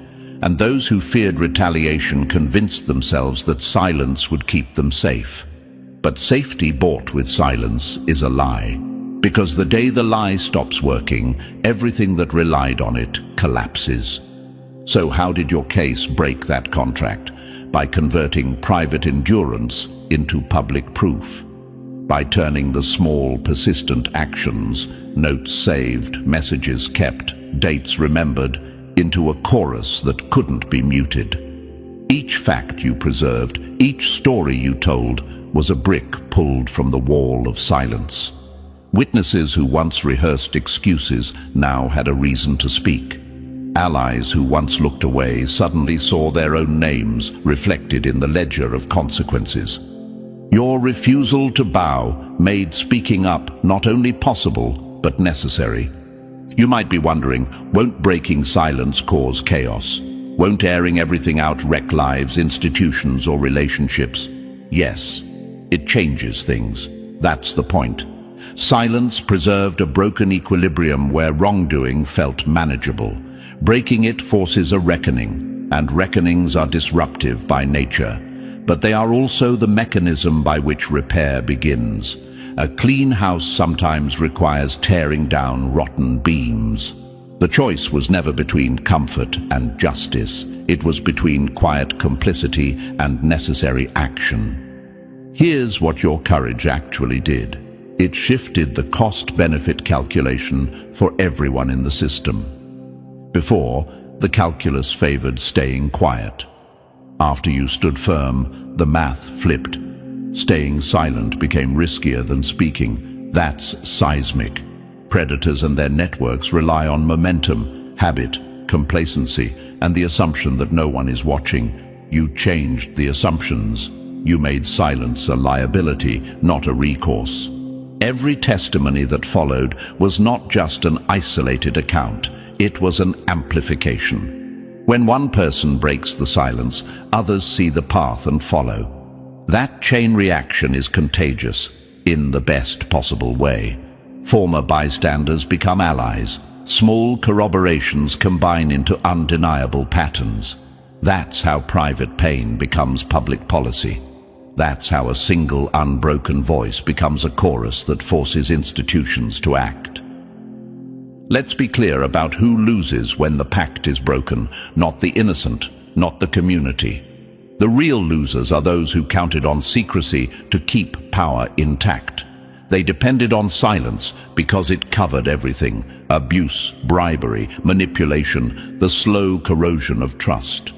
and those who feared retaliation convinced themselves that silence would keep them safe. But safety bought with silence is a lie, because the day the lie stops working, everything that relied on it collapses. So how did your case break that contract? By converting private endurance into public proof. By turning the small, persistent actions, notes saved, messages kept, dates remembered, into a chorus that couldn't be muted. Each fact you preserved, each story you told, was a brick pulled from the wall of silence. Witnesses who once rehearsed excuses now had a reason to speak. Allies who once looked away suddenly saw their own names reflected in the ledger of consequences. Your refusal to bow made speaking up not only possible, but necessary. You might be wondering, won't breaking silence cause chaos? Won't airing everything out wreck lives, institutions, or relationships? Yes, it changes things. That's the point. Silence preserved a broken equilibrium where wrongdoing felt manageable. Breaking it forces a reckoning, and reckonings are disruptive by nature. But they are also the mechanism by which repair begins. A clean house sometimes requires tearing down rotten beams. The choice was never between comfort and justice. It was between quiet complicity and necessary action. Here's what your courage actually did. It shifted the cost-benefit calculation for everyone in the system. Before, the calculus favored staying quiet. After you stood firm, the math flipped. Staying silent became riskier than speaking. That's seismic. Predators and their networks rely on momentum, habit, complacency, and the assumption that no one is watching. You changed the assumptions. You made silence a liability, not a recourse. Every testimony that followed was not just an isolated account. It was an amplification. When one person breaks the silence, others see the path and follow. That chain reaction is contagious, in the best possible way. Former bystanders become allies. Small corroborations combine into undeniable patterns. That's how private pain becomes public policy. That's how a single unbroken voice becomes a chorus that forces institutions to act. Let's be clear about who loses when the pact is broken, not the innocent, not the community. The real losers are those who counted on secrecy to keep power intact. They depended on silence because it covered everything: abuse, bribery, manipulation, the slow corrosion of trust.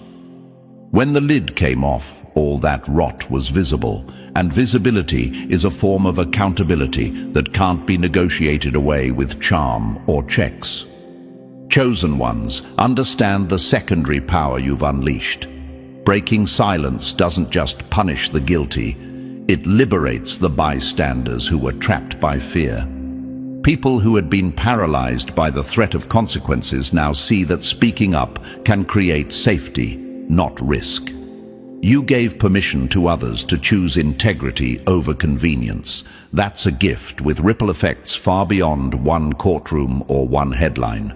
When the lid came off, all that rot was visible, and visibility is a form of accountability that can't be negotiated away with charm or checks. Chosen ones understand the secondary power you've unleashed. Breaking silence doesn't just punish the guilty, it liberates the bystanders who were trapped by fear. People who had been paralyzed by the threat of consequences now see that speaking up can create safety, not risk. You gave permission to others to choose integrity over convenience. That's a gift with ripple effects far beyond one courtroom or one headline.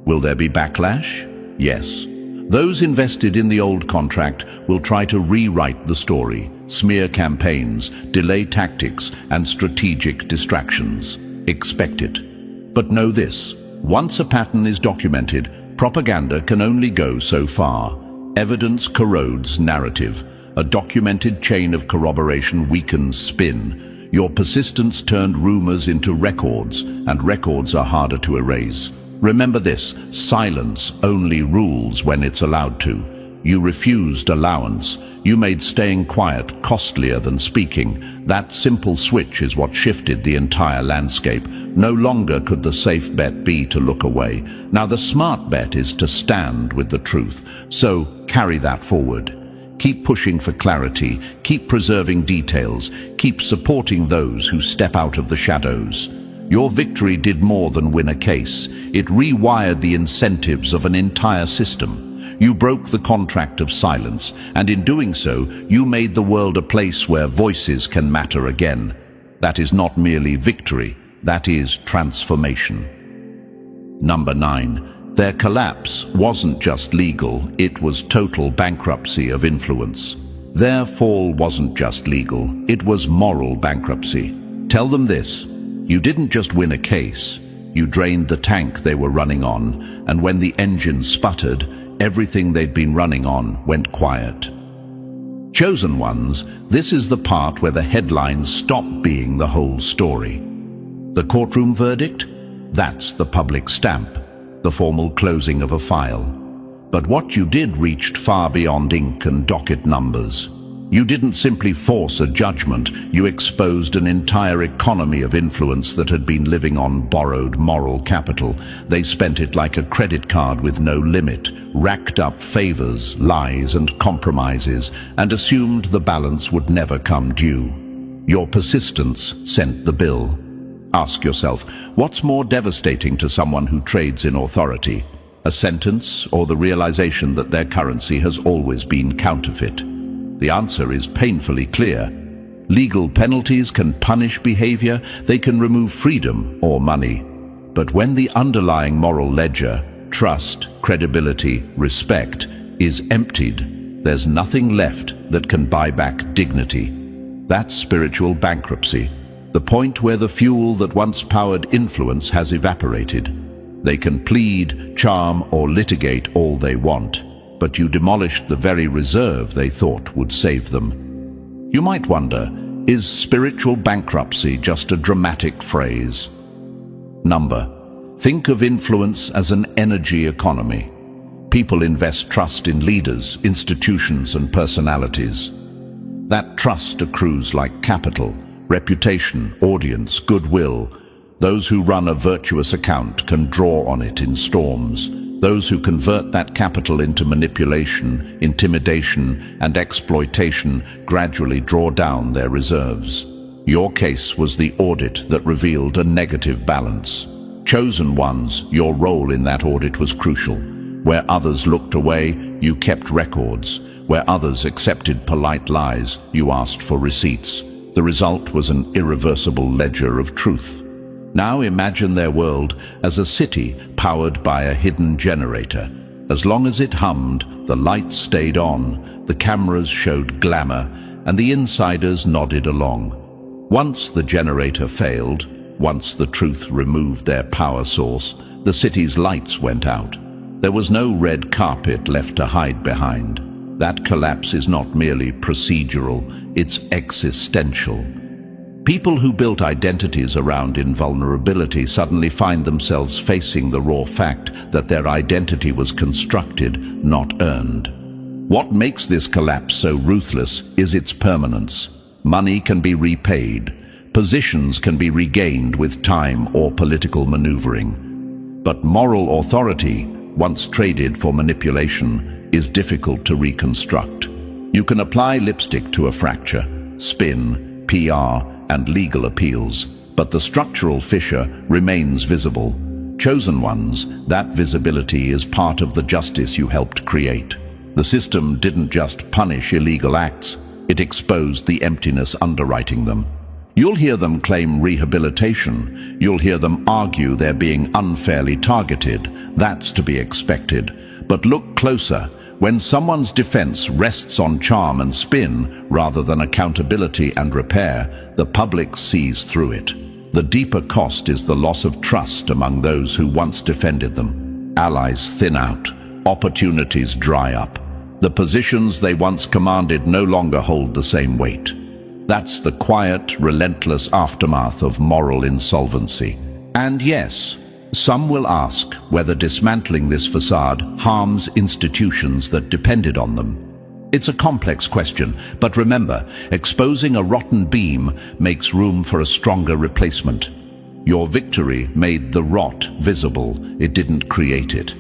Will there be backlash? Yes. Those invested in the old contract will try to rewrite the story: smear campaigns, delay tactics, and strategic distractions. Expect it. But know this: once a pattern is documented, propaganda can only go so far. Evidence corrodes narrative. A documented chain of corroboration weakens spin. Your persistence turned rumors into records, and records are harder to erase. Remember this: silence only rules when it's allowed to. You refused allowance. You made staying quiet costlier than speaking. That simple switch is what shifted the entire landscape. No longer could the safe bet be to look away. Now the smart bet is to stand with the truth. So carry that forward. Keep pushing for clarity. Keep preserving details. Keep supporting those who step out of the shadows. Your victory did more than win a case. It rewired the incentives of an entire system. You broke the contract of silence, and in doing so, you made the world a place where voices can matter again. That is not merely victory, that is transformation. Number 9. Their collapse wasn't just legal, it was total bankruptcy of influence. Their fall wasn't just legal, it was moral bankruptcy. Tell them this: you didn't just win a case, you drained the tank they were running on, and when the engine sputtered, everything they'd been running on went quiet. Chosen ones, this is the part where the headlines stop being the whole story. The courtroom verdict? That's the public stamp, the formal closing of a file. But what you did reached far beyond ink and docket numbers. You didn't simply force a judgment, you exposed an entire economy of influence that had been living on borrowed moral capital. They spent it like a credit card with no limit, racked up favors, lies, and compromises, and assumed the balance would never come due. Your persistence sent the bill. Ask yourself, what's more devastating to someone who trades in authority? A sentence or the realization that their currency has always been counterfeit? The answer is painfully clear. Legal penalties can punish behavior, they can remove freedom or money. But when the underlying moral ledger, trust, credibility, respect, is emptied, there's nothing left that can buy back dignity. That's spiritual bankruptcy, the point where the fuel that once powered influence has evaporated. They can plead, charm, or litigate all they want, but you demolished the very reserve they thought would save them. You might wonder, is spiritual bankruptcy just a dramatic phrase? Think of influence as an energy economy. People invest trust in leaders, institutions, and personalities. That trust accrues like capital, reputation, audience, goodwill. Those who run a virtuous account can draw on it in storms. Those who convert that capital into manipulation, intimidation, and exploitation gradually draw down their reserves. Your case was the audit that revealed a negative balance. Chosen ones, your role in that audit was crucial. Where others looked away, you kept records. Where others accepted polite lies, you asked for receipts. The result was an irreversible ledger of truth. Now imagine their world as a city powered by a hidden generator. As long as it hummed, the lights stayed on, the cameras showed glamour, and the insiders nodded along. Once the generator failed, once the truth removed their power source, the city's lights went out. There was no red carpet left to hide behind. That collapse is not merely procedural, it's existential. People who built identities around invulnerability suddenly find themselves facing the raw fact that their identity was constructed, not earned. What makes this collapse so ruthless is its permanence. Money can be repaid. Positions can be regained with time or political maneuvering. But moral authority, once traded for manipulation, is difficult to reconstruct. You can apply lipstick to a fracture, spin, PR, and legal appeals, but the structural fissure remains visible. Chosen ones, that visibility is part of the justice you helped create. The system didn't just punish illegal acts, it exposed the emptiness underwriting them. You'll hear them claim rehabilitation. You'll hear them argue they're being unfairly targeted. That's to be expected. But look closer. When someone's defense rests on charm and spin rather than accountability and repair, the public sees through it. The deeper cost is the loss of trust among those who once defended them. Allies thin out. Opportunities dry up. The positions they once commanded no longer hold the same weight. That's the quiet, relentless aftermath of moral insolvency. And yes, some will ask whether dismantling this facade harms institutions that depended on them. It's a complex question, but remember, exposing a rotten beam makes room for a stronger replacement. Your victory made the rot visible, it didn't create it.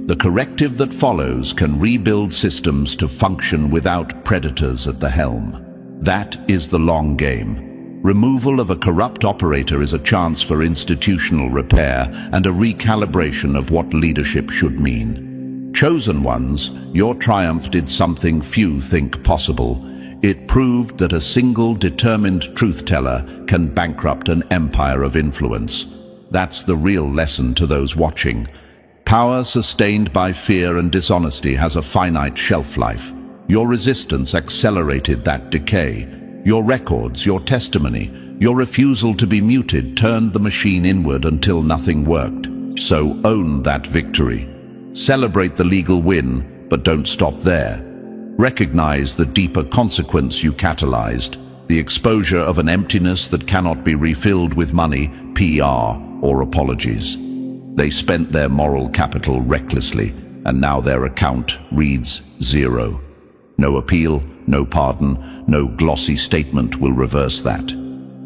The corrective that follows can rebuild systems to function without predators at the helm. That is the long game. Removal of a corrupt operator is a chance for institutional repair and a recalibration of what leadership should mean. Chosen ones, your triumph did something few think possible. It proved that a single determined truth-teller can bankrupt an empire of influence. That's the real lesson to those watching. Power sustained by fear and dishonesty has a finite shelf life. Your resistance accelerated that decay. Your records, your testimony, your refusal to be muted turned the machine inward until nothing worked. So own that victory. Celebrate the legal win, but don't stop there. Recognize the deeper consequence you catalyzed, the exposure of an emptiness that cannot be refilled with money, PR, or apologies. They spent their moral capital recklessly, and now their account reads 0. No appeal, no pardon, no glossy statement will reverse that.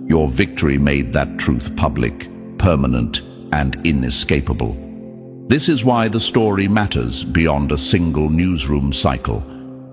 Your victory made that truth public, permanent, and inescapable. This is why the story matters beyond a single newsroom cycle.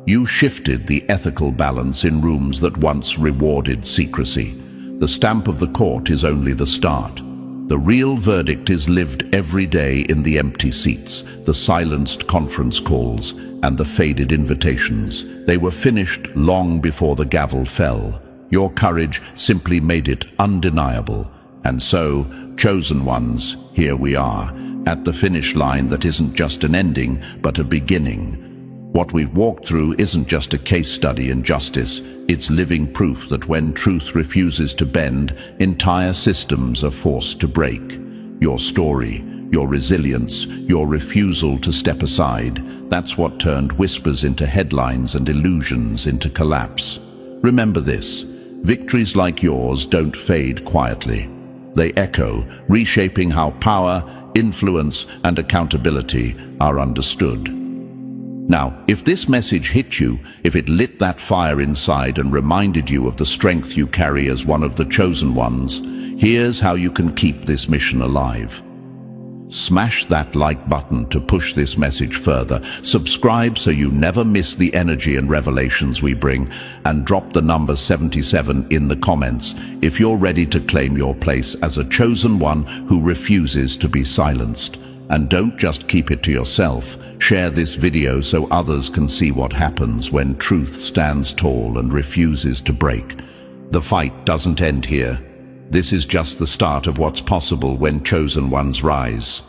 You shifted the ethical balance in rooms that once rewarded secrecy. The stamp of the court is only the start. The real verdict is lived every day in the empty seats, the silenced conference calls, and the faded invitations. They were finished long before the gavel fell. Your courage simply made it undeniable. And so, chosen ones, here we are, at the finish line that isn't just an ending, but a beginning. What we've walked through isn't just a case study in justice, it's living proof that when truth refuses to bend, entire systems are forced to break. Your story, your resilience, your refusal to step aside, that's what turned whispers into headlines and illusions into collapse. Remember this, victories like yours don't fade quietly. They echo, reshaping how power, influence, and accountability are understood. Now, if this message hit you, if it lit that fire inside and reminded you of the strength you carry as one of the chosen ones, here's how you can keep this mission alive. Smash that like button to push this message further. Subscribe so you never miss the energy and revelations we bring, and drop the number 77 in the comments if you're ready to claim your place as a chosen one who refuses to be silenced. And don't just keep it to yourself. Share this video so others can see what happens when truth stands tall and refuses to break. The fight doesn't end here. This is just the start of what's possible when chosen ones rise.